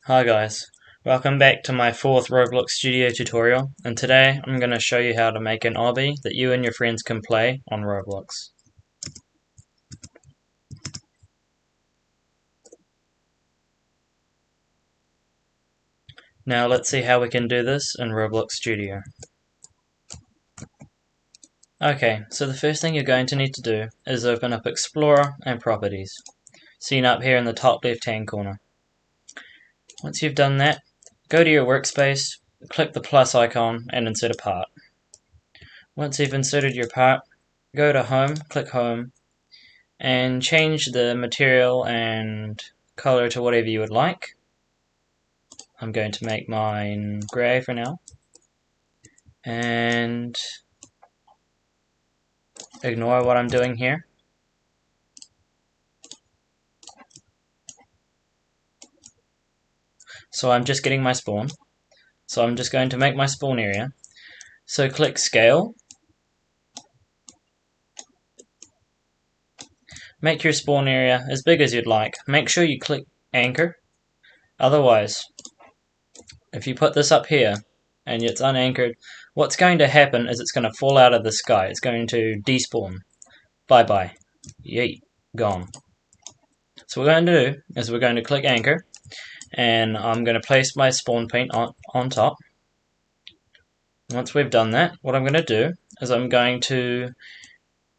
Hi guys, welcome back to my fourth Roblox Studio tutorial, and today I'm going to show you how to make an obby that you and your friends can play on Roblox. Now let's see how we can do this in Roblox Studio. Okay, so the first thing you're going to need to do is open up Explorer and Properties, seen up here in the top left hand corner. Once you've done that, go to your workspace, click the plus icon and insert a part. Once you've inserted your part, go to Home, click Home, and change the material and color to whatever you would like. I'm going to make mine grey for now, and ignore what I'm doing here. So I'm just getting my spawn, so I'm just going to make my spawn area. So click Scale, make your spawn area as big as you'd like. Make sure you click Anchor, otherwise if you put this up here and it's unanchored, what's going to happen is it's going to fall out of the sky. It's going to despawn. Bye bye. Yeet. Gone. So what we're going to do is we're going to click Anchor, and I'm going to place my spawn point on top. Once we've done that, what I'm going to do is I'm going to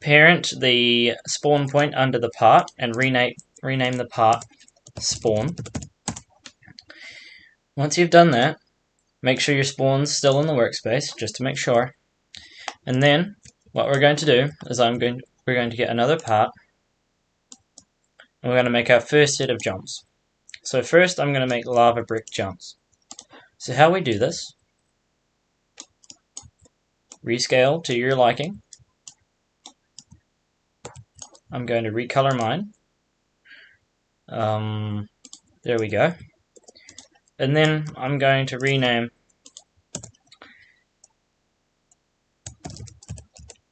parent the spawn point under the part and rename the part spawn. Once you've done that, make sure your spawn's still in the workspace, just to make sure. And then what we're going to do is we're going to get another part, and we're going to make our first set of jumps. So first I'm going to make lava brick jumps. So how we do this, rescale to your liking. I'm going to recolor mine. There we go. And then I'm going to rename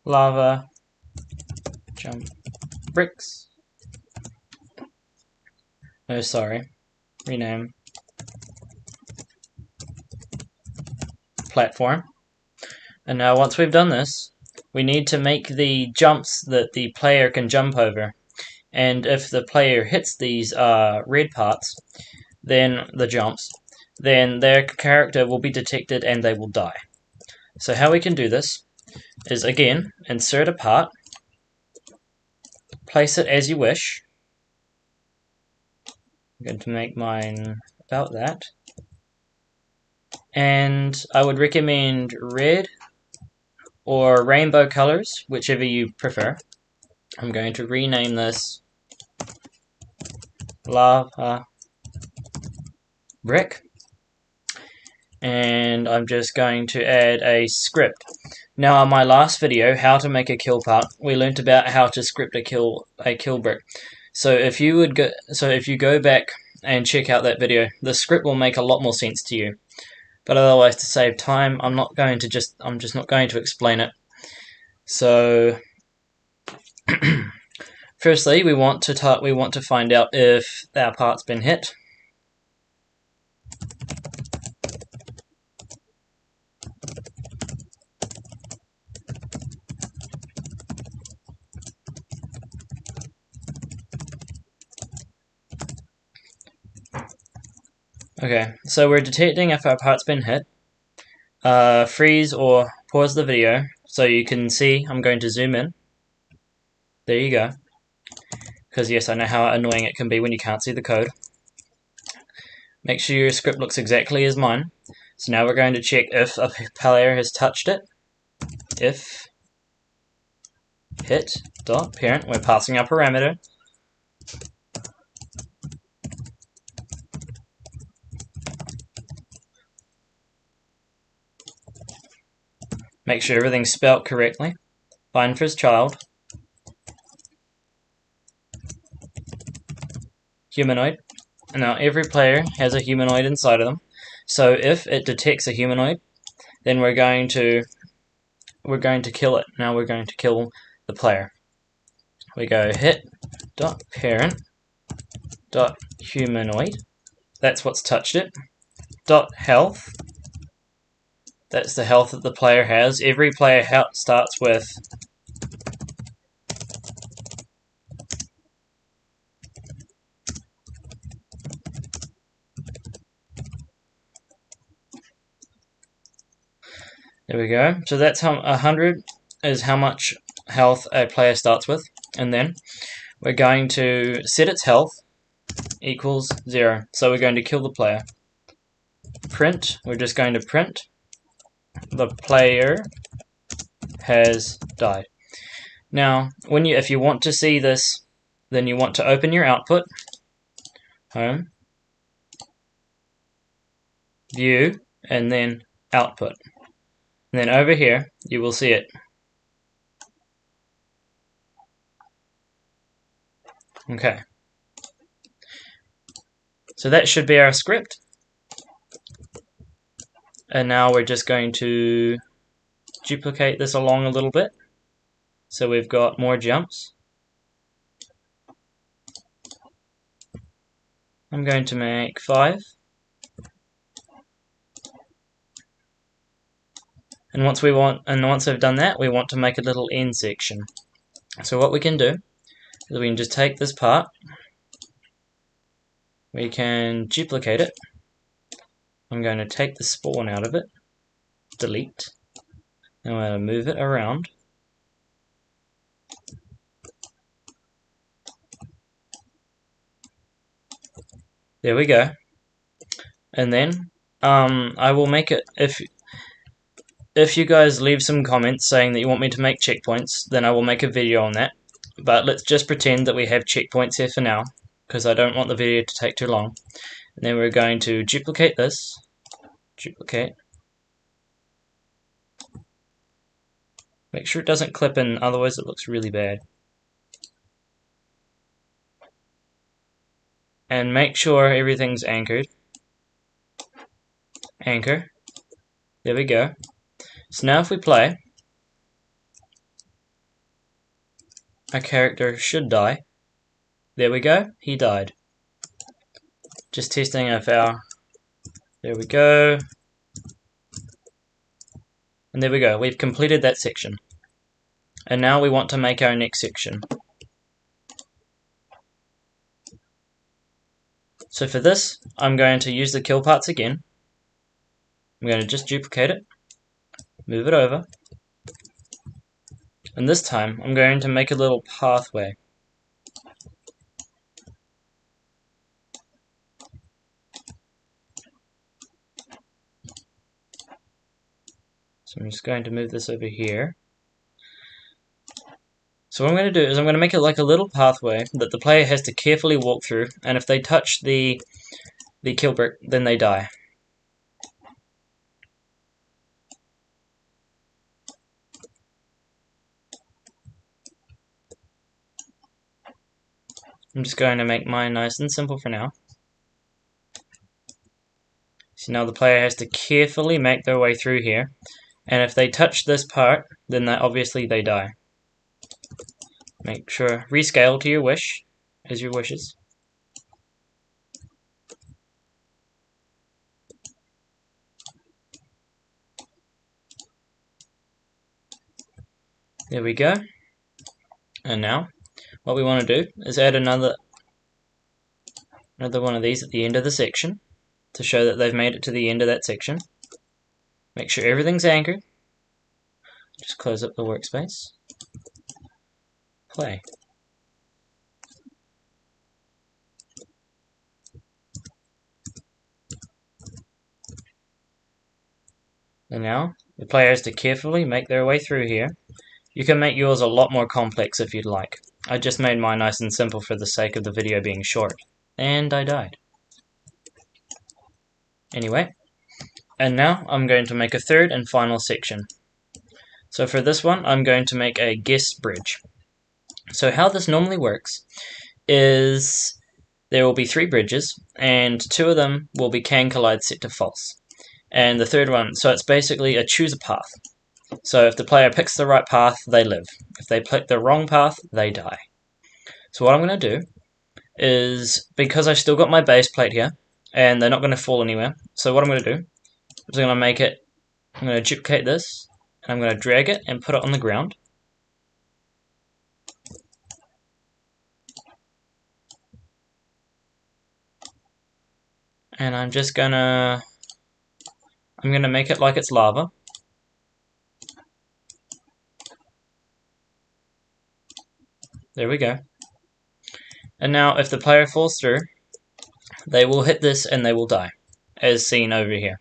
lava jump bricks. No, sorry. Rename platform. And now once we've done this, we need to make the jumps that the player can jump over. And if the player hits these red parts, then the jumps, then their character will be detected and they will die. So how we can do this is, again, insert a part, place it as you wish. I'm going to make mine about that. And I would recommend red or rainbow colors, whichever you prefer. I'm going to rename this lava brick, and I'm just going to add a script. Now, in my last video, how to make a kill part, we learnt about how to script a kill brick. So if you go back and check out that video, the script will make a lot more sense to you. But otherwise, to save time, I'm just not going to explain it. So firstly, we want to find out if our part's been hit. Okay, so we're detecting if our part's been hit. Freeze or pause the video so you can see. I'm going to zoom in. There you go. Because yes, I know how annoying it can be when you can't see the code. Make sure your script looks exactly as mine. So now we're going to check if a player has touched it. If hit.parent, we're passing our parameter. Make sure everything's spelt correctly. Find first child. Humanoid. And now every player has a humanoid inside of them. So if it detects a humanoid, then we're going to kill it. Now we're going to kill the player. We go hit.parent.humanoid, that's what's touched it. Dot health, that's the health that the player has. Every player starts with there we go. So that's how 100 is how much health a player starts with. And then we're going to set its health equals 0. So we're going to kill the player. Print, we're just going to print the player has died. Now, if you want to see this, then you want to open your output, home, view, and then output. And then over here, you will see it. Okay. So that should be our script. And now we're just going to duplicate this along a little bit. So we've got more jumps. I'm going to make 5. And once I've done that, we want to make a little end section. So what we can do is we can just take this part, we can duplicate it. I'm going to take the spawn out of it, delete, and I'm going to move it around. There we go. And then I will make it, if you guys leave some comments saying that you want me to make checkpoints, then I will make a video on that. But let's just pretend that we have checkpoints here for now, because I don't want the video to take too long. And then we're going to duplicate this, duplicate. Make sure it doesn't clip in, otherwise it looks really bad. And make sure everything's anchored. Anchor. There we go. So now if we play, our character should die. There we go, he died. Just testing if our... There we go. And there we go, we've completed that section. And now we want to make our next section. So for this, I'm going to use the kill parts again. I'm going to just duplicate it, move it over, and this time I'm going to make a little pathway. So I'm just going to move this over here. So what I'm going to do is I'm going to make it like a little pathway that the player has to carefully walk through, and if they touch the kill brick, then they die. I'm just going to make mine nice and simple for now. So now the player has to carefully make their way through here, and if they touch this part, then obviously they die. Make sure, rescale to your wish, as your wishes. There we go. And now, what we want to do is add another one of these at the end of the section to show that they've made it to the end of that section. Make sure everything's anchored. Just close up the workspace. Play. And now, the player has to carefully make their way through here. You can make yours a lot more complex if you'd like. I just made mine nice and simple for the sake of the video being short. And I died. Anyway, and now I'm going to make a third and final section. So for this one, I'm going to make a guest bridge. So how this normally works is there will be 3 bridges, and 2 of them will be can collide set to false. And the third one, so it's basically a choose a path. So if the player picks the right path, they live. If they pick the wrong path, they die. So what I'm going to do is, because I've still got my base plate here, and they're not going to fall anywhere. So what I'm going to do is I'm going to duplicate this, and I'm going to drag it and put it on the ground. And I'm going to make it like it's lava. There we go. And now if the player falls through, they will hit this and they will die, as seen over here.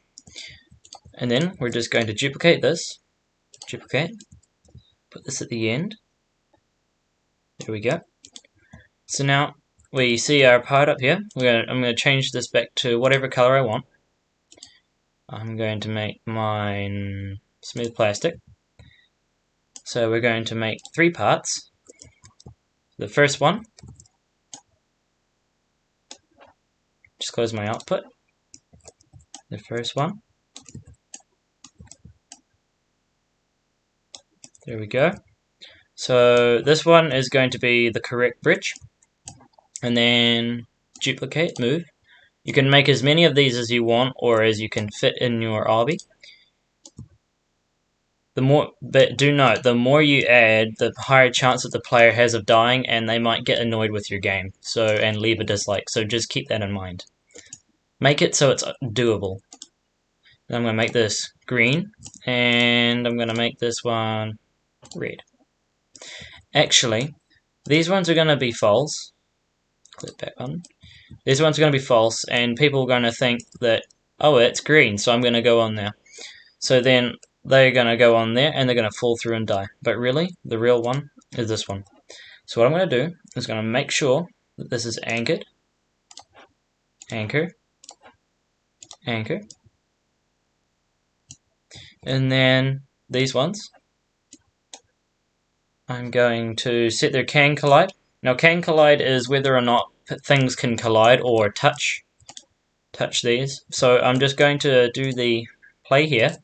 And then we're just going to duplicate this. Duplicate. Put this at the end. There we go. So now we see our part up here. I'm going to change this back to whatever color I want. I'm going to make mine smooth plastic. So we're going to make 3 parts. The first one, just close my output. The first one. There we go. So this one is going to be the correct bridge. And then duplicate, move. You can make as many of these as you want or as you can fit in your obby. But do note, the more you add, the higher chance that the player has of dying, and they might get annoyed with your game. And leave a dislike. So just keep that in mind. Make it so it's doable. Then I'm going to make this green, and I'm going to make this one red. Actually, these ones are going to be false. Click back button. These ones are going to be false, and people are going to think that, oh, it's green, so I'm going to go on there. So then they're going to go on there, and they're going to fall through and die. But really, the real one is this one. So what I'm going to do is going to make sure that this is anchored. Anchor. Anchor. And then these ones, I'm going to set their can collide. Now can collide is whether or not things can collide or touch these. So I'm just going to do the play here.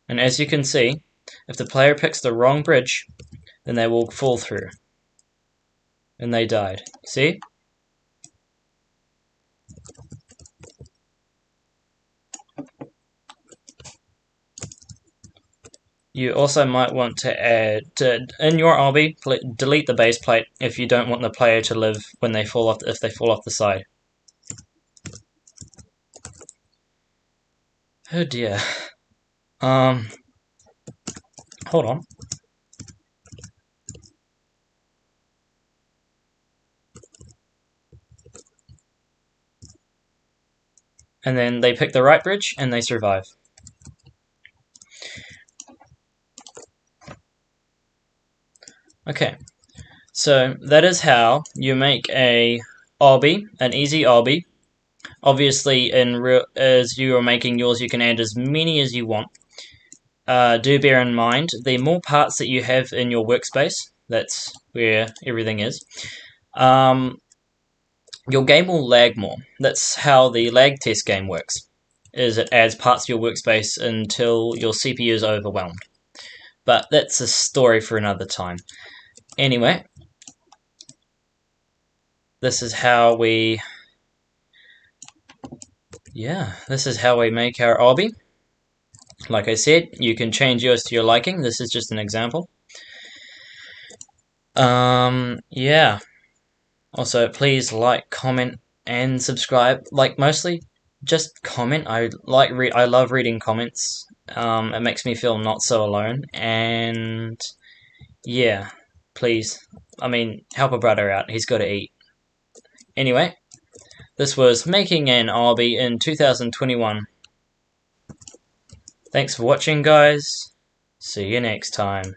And as you can see, if the player picks the wrong bridge, then they will fall through. And they died. See? You also might want to add, in your obby, delete the base plate if you don't want the player to live when they fall off, if they fall off the side. Oh dear. Hold on. And then they pick the right bridge and they survive. Okay, so that is how you make a obby, an easy obby. Obviously, as you are making yours, you can add as many as you want. Do bear in mind, the more parts that you have in your workspace, that's where everything is, your game will lag more. That's how the lag test game works, is it adds parts to your workspace until your CPU is overwhelmed. But that's a story for another time. Anyway, this is how we make our obby. Like I said, you can change yours to your liking. This is just an example. Yeah. Also, please like, comment, and subscribe. Like, mostly just comment. I love reading comments. It makes me feel not so alone. And yeah, please. I mean, help a brother out. He's got to eat. Anyway, this was making an obby in 2021. Thanks for watching, guys. See you next time.